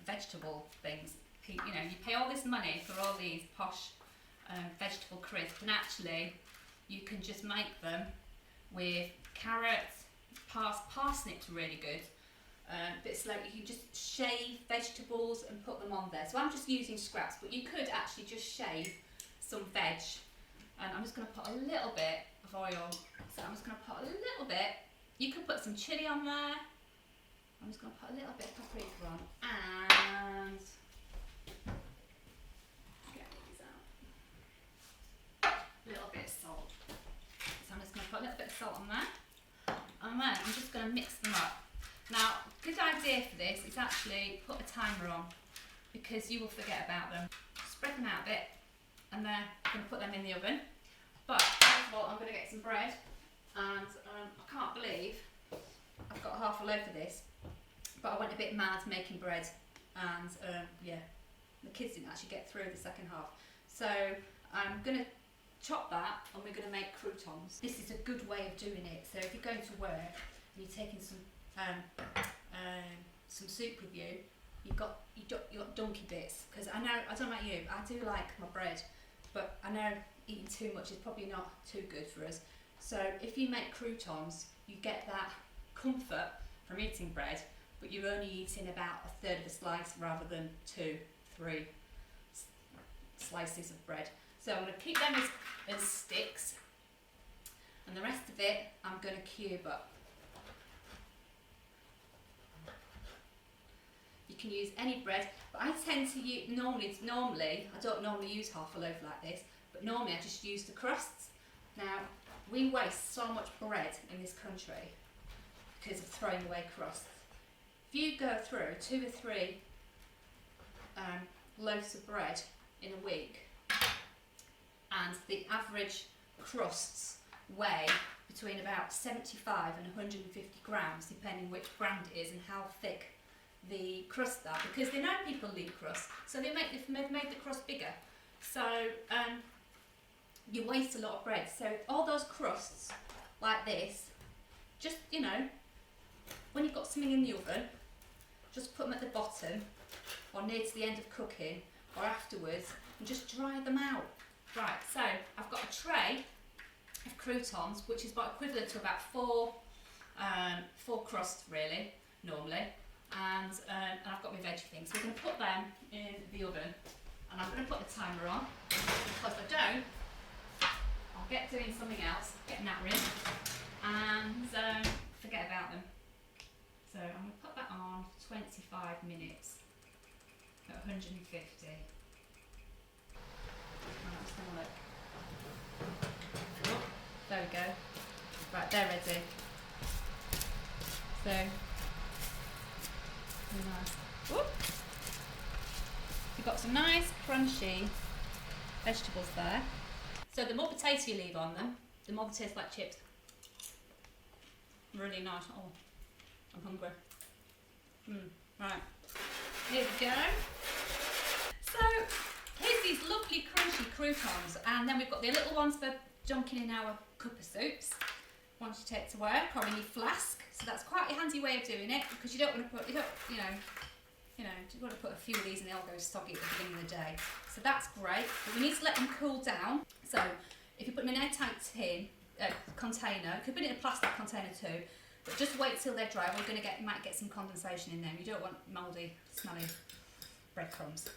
vegetable things. You know, you pay all this money for all these posh vegetable crisps, and actually you can just make them with carrots, parsnips are really good. But it's like you can just shave vegetables and put them on there. So I'm just using scraps, but you could actually just shave some veg. And I'm just going to put a little bit of oil. So I'm just going to put a little bit. You could put some chilli on there. I'm just going to put a little bit of paprika on, and get these out. A little bit of salt. So I'm just going to put a little bit of salt on there, and then I'm just going to mix them up. Now, good idea for this is actually put a timer on, because you will forget about them. Spread them out a bit, and then I'm going to put them in the oven. But first of all, I'm going to get some bread, and I can't believe I've got half a loaf of this, but I went a bit mad making bread, and yeah, the kids didn't actually get through the second half. So I'm going to chop that, and we're going to make croutons. This is a good way of doing it. So if you're going to work and you're taking some soup with you, you've got donkey bits, because I don't know about you, I do like my bread, but I know eating too much is probably not too good for us. So if you make croutons, you get that comfort from eating bread, but you're only eating about a third of a slice rather than 2-3 slices of bread. So I'm going to keep them as sticks, and the rest of it I'm going to cube up. You can use any bread, but I tend to use, normally I don't normally use half a loaf like this, but normally I just use the crusts. Now, we waste so much bread in this country because of throwing away crusts. If you go through 2 or 3 loaves of bread in a week, and the average crusts weigh between about 75 and 150 grams, depending which brand it is and how thick the crusts are, because they know people leave crusts, so they've made the crust bigger. So you waste a lot of bread. So all those crusts like this, just, you know, when you've got something in the oven, just put them at the bottom or near to the end of cooking or afterwards, and just dry them out. Right, so I've got a tray of croutons, which is about equivalent to about 4 crusts really, normally. And I've got my veggie things. So we're going to put them in the oven, and I'm going to put the timer on, because if I don't, I'll get doing something else, get nattering, and forget about them. So I'm going to put that on for 25 minutes at 150. Let's have a look. Oh, there we go. Right, they're ready. So, nice. Whoop. You've got some nice crunchy vegetables there. So the more potato you leave on them, the more they taste like chips. Really nice. Oh, I'm hungry. Right, here we go. So here's these lovely crunchy croutons, and then we've got the little ones for dunking in our cup of soups once you take to work, or in your flask. So that's quite a handy way of doing it, because you don't want to put, you want to put a few of these and they'll go soggy at the beginning of the day. So that's great, but we need to let them cool down. So if you put them in an airtight container, you could put it in a plastic container too, but just wait till they're dry. We're going to might get some condensation in them. You don't want mouldy, smelly breadcrumbs.